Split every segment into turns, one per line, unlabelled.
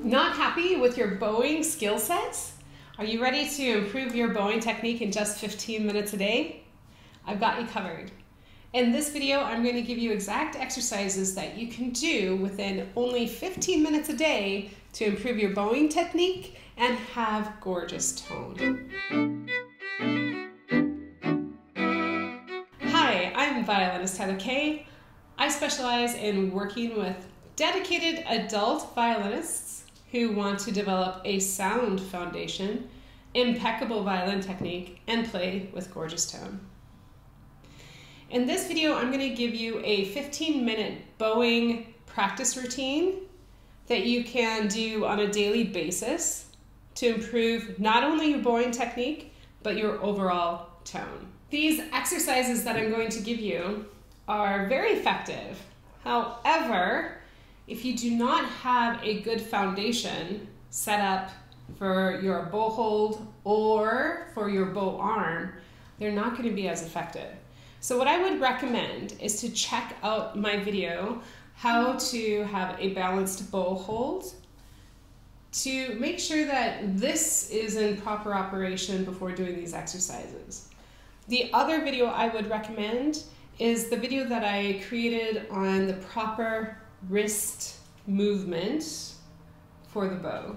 Not happy with your bowing skill sets? Are you ready to improve your bowing technique in just 15 minutes a day? I've got you covered. In this video, I'm going to give you exact exercises that you can do within only 15 minutes a day to improve your bowing technique and have gorgeous tone. Hi, I'm violinist Kaye. I specialize in working with dedicated adult violinists who want to develop a sound foundation, impeccable violin technique, and play with gorgeous tone. In this video, I'm going to give you a 15-minute bowing practice routine that you can do on a daily basis to improve not only your bowing technique, but your overall tone. These exercises that I'm going to give you are very effective. However, if you do not have a good foundation set up for your bow hold or for your bow arm, they're not going to be as effective. So what I would recommend is to check out my video, how to have a balanced bow hold, to make sure that this is in proper operation before doing these exercises. The other video I would recommend is the video that I created on the proper wrist movement for the bow.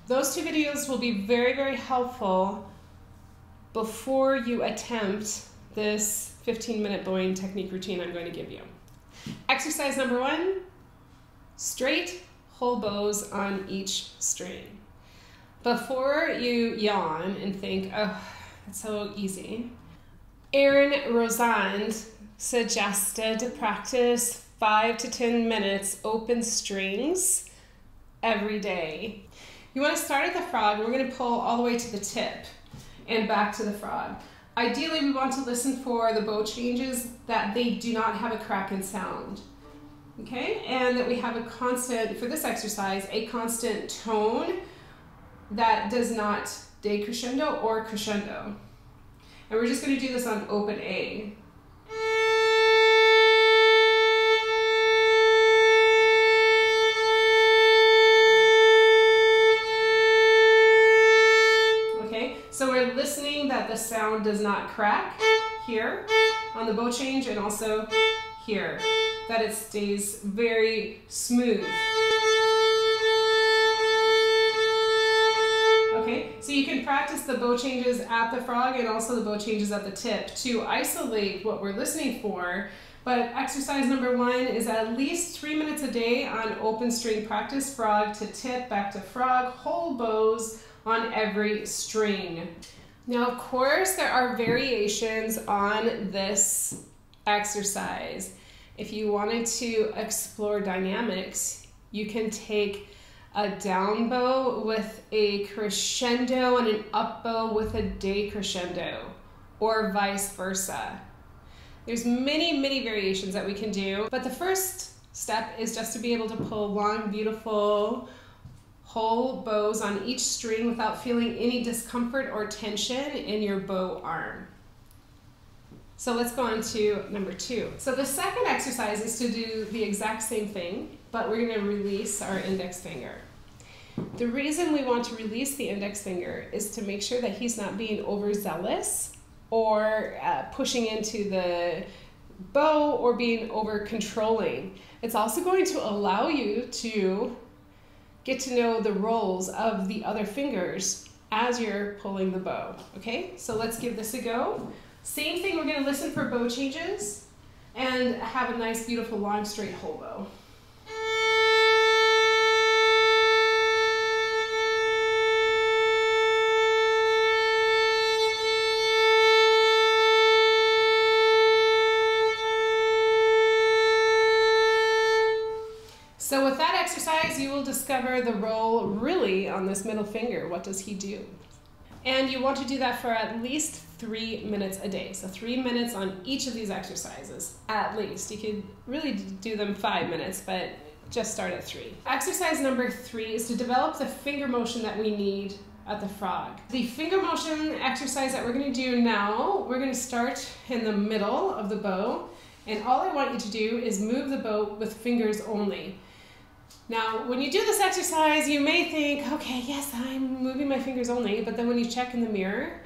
Those two videos will be very, very helpful before you attempt this 15-minute bowing technique routine I'm going to give you. Exercise number 1, straight whole bows on each string. Before you yawn and think, oh, that's so easy, Erin Rosand suggested to practice 5 to 10 minutes open strings every day. You want to start at the frog. We're going to pull all the way to the tip and back to the frog. Ideally, we want to listen for the bow changes that they do not have a crack in sound. Okay, and that we have a constant, for this exercise, a constant tone that does not decrescendo or crescendo. And we're just going to do this on open A. Okay, so we're listening that the sound does not crack here on the bow change, and also here, that it stays very smooth. Okay, so you can practice the bow changes at the frog and also the bow changes at the tip to isolate what we're listening for. But exercise number 1 is at least 3 minutes a day on open string practice, frog to tip, back to frog, whole bows on every string. Now, of course, there are variations on this exercise. If you wanted to explore dynamics, you can take a down bow with a crescendo and an up bow with a decrescendo, or vice versa. There's many variations that we can do, but the first step is just to be able to pull long, beautiful whole bows on each string without feeling any discomfort or tension in your bow arm. So let's go on to number 2. So the second exercise is to do the exact same thing, but we're going to release our index finger. The reason we want to release the index finger is to make sure that he's not being overzealous or pushing into the bow or being over controlling. It's also going to allow you to get to know the roles of the other fingers as you're pulling the bow. Okay, so let's give this a go. Same thing, we're going to listen for bow changes and have a nice, beautiful, long, straight whole bow. So with that exercise, you will discover the role really on this middle finger. What does he do? And you want to do that for at least 3 minutes a day. So 3 minutes on each of these exercises, at least. You could really do them 5 minutes, but just start at 3. Exercise number 3 is to develop the finger motion that we need at the frog. The finger motion exercise that we're going to do now, we're going to start in the middle of the bow, and all I want you to do is move the bow with fingers only. Now, when you do this exercise, you may think, okay, yes, I'm moving my fingers only, but then when you check in the mirror,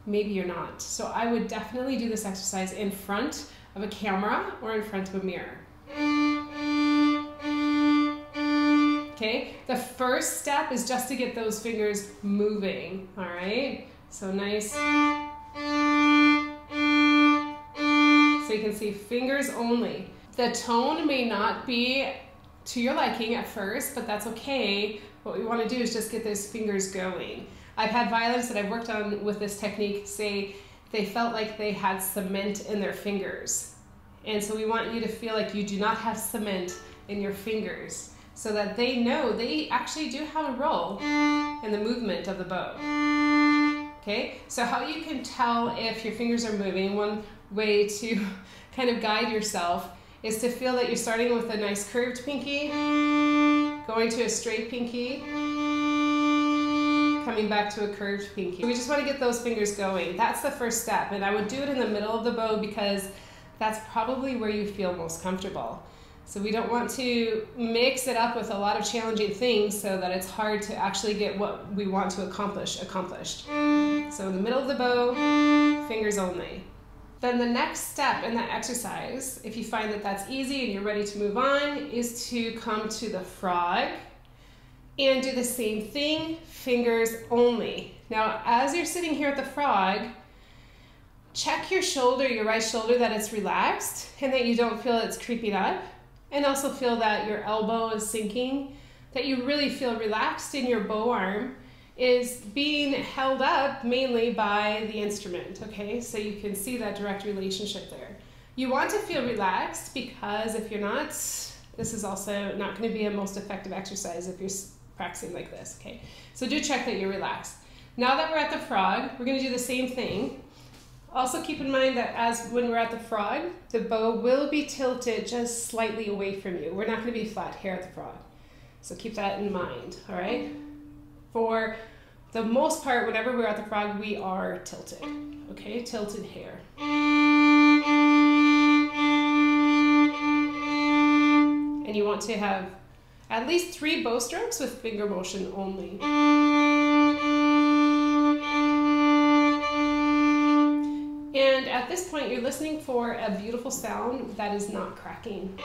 maybe you're not. So I would definitely do this exercise in front of a camera or in front of a mirror. Okay, the first step is just to get those fingers moving, all right? So nice. So you can see fingers only. The tone may not be to your liking at first, but that's okay. What we want to do is just get those fingers going. I've had violinists that I've worked on with this technique say they felt like they had cement in their fingers. And so we want you to feel like you do not have cement in your fingers so that they know they actually do have a role in the movement of the bow. Okay, so how you can tell if your fingers are moving, one way to kind of guide yourself is to feel that you're starting with a nice curved pinky, going to a straight pinky, coming back to a curved pinky. We just want to get those fingers going. That's the first step, and I would do it in the middle of the bow because that's probably where you feel most comfortable. So we don't want to mix it up with a lot of challenging things so that it's hard to actually get what we want to accomplish accomplished. So in the middle of the bow, fingers only. Then the next step in that exercise, if you find that that's easy and you're ready to move on, is to come to the frog and do the same thing, fingers only. Now, as you're sitting here at the frog, check your shoulder, your right shoulder, that it's relaxed and that you don't feel it's creeping up, and also feel that your elbow is sinking, that you really feel relaxed in your bow arm is being held up mainly by the instrument, okay? So you can see that direct relationship there. You want to feel relaxed because if you're not, this is also not going to be a most effective exercise if you're practicing like this, okay? So do check that you're relaxed. Now that we're at the frog, we're going to do the same thing. Also keep in mind that when we're at the frog, the bow will be tilted just slightly away from you. We're not going to be flat here at the frog. So keep that in mind, all right? For the most part, whenever we're at the frog, we are tilted, okay? Tilted here. And you want to have at least 3 bow strokes with finger motion only. And at this point, you're listening for a beautiful sound that is not cracking.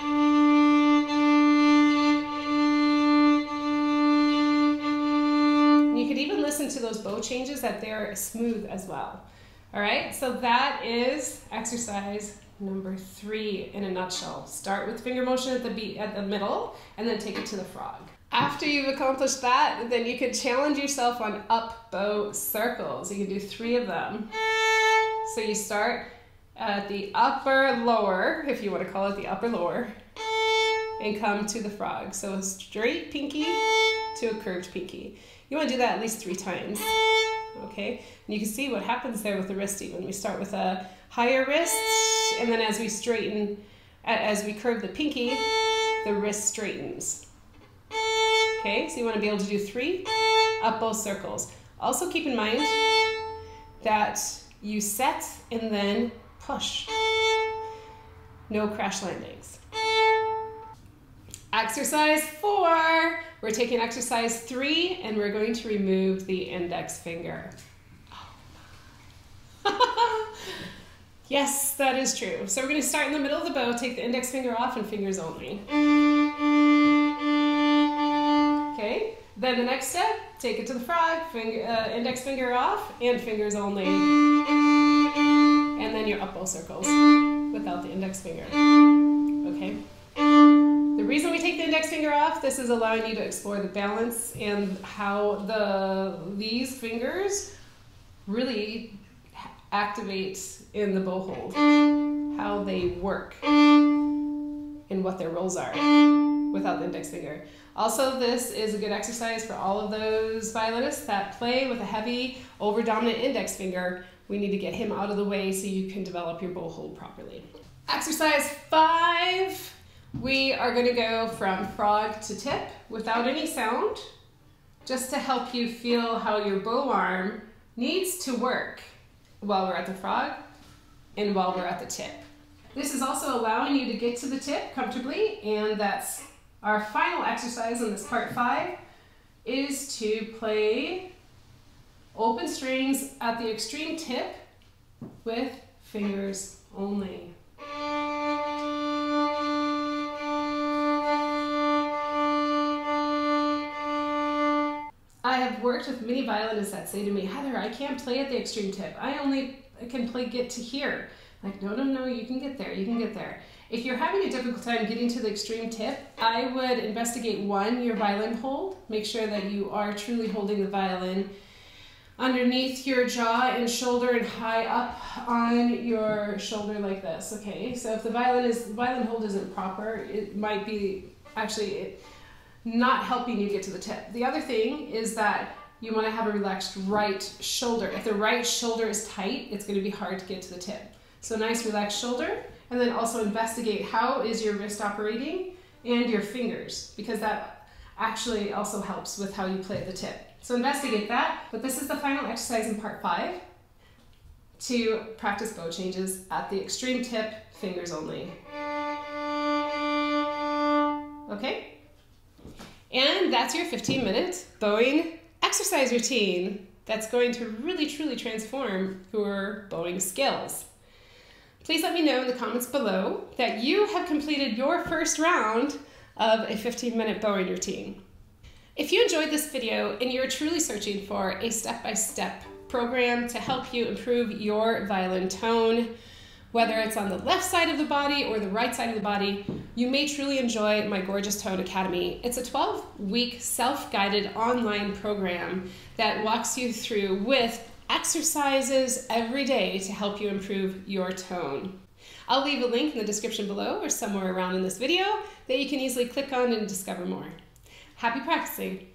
You could even listen to those bow changes that they're smooth as well. All right, so that is exercise number 3 in a nutshell. Start with finger motion at the middle and then take it to the frog. After you've accomplished that, then you could challenge yourself on up bow circles. You can do 3 of them. So you start at the upper lower, if you want to call it the upper lower, and come to the frog. So a straight pinky to a curved pinky. You want to do that at least 3 times, okay? And you can see what happens there with the wrist even. We start with a higher wrist, and then as we curve the pinky, the wrist straightens. Okay, so you want to be able to do 3 up bow circles. Also keep in mind that you set and then push. No crash landings. Exercise 4. We're taking exercise 3 and we're going to remove the index finger. Oh. Yes, that is true. So we're going to start in the middle of the bow, take the index finger off and fingers only. Okay, then the next step, take it to the frog, index finger off and fingers only. And then your up bow circles without the index finger. Okay. The reason we take the index finger off, this is allowing you to explore the balance and how these fingers really activate in the bow hold, how they work and what their roles are without the index finger. Also, this is a good exercise for all of those violinists that play with a heavy over-dominant index finger. We need to get him out of the way so you can develop your bow hold properly. Exercise 5. We are going to go from frog to tip without any sound, just to help you feel how your bow arm needs to work while we're at the frog and while we're at the tip. This is also allowing you to get to the tip comfortably, and that's Our final exercise in this part 5 is to play open strings at the extreme tip with fingers only. I have worked with many violinists that say to me, Heather, I can't play at the extreme tip. I only can get to here. Like, no, you can get there, you can get there. If you're having a difficult time getting to the extreme tip, I would investigate your violin hold. Make sure that you are truly holding the violin underneath your jaw and shoulder and high up on your shoulder like this, okay? So if the violin hold isn't proper, it might be actually not helping you get to the tip. The other thing is that you want to have a relaxed right shoulder. If the right shoulder is tight, it's going to be hard to get to the tip. So nice relaxed shoulder, and then also investigate how is your wrist operating and your fingers, because that actually also helps with how you play at the tip. So investigate that, but this is the final exercise in part 5 to practice bow changes at the extreme tip, fingers only. Okay? And that's your 15-minute bowing exercise routine that's going to really truly transform your bowing skills. Please let me know in the comments below that you have completed your first round of a 15-minute bowing routine. If you enjoyed this video and you're truly searching for a step-by-step program to help you improve your violin tone, whether it's on the left side of the body or the right side of the body, you may truly enjoy my Gorgeous Tone Academy. It's a 12-week self-guided online program that walks you through with exercises every day to help you improve your tone. I'll leave a link in the description below or somewhere around in this video that you can easily click on and discover more. Happy practicing!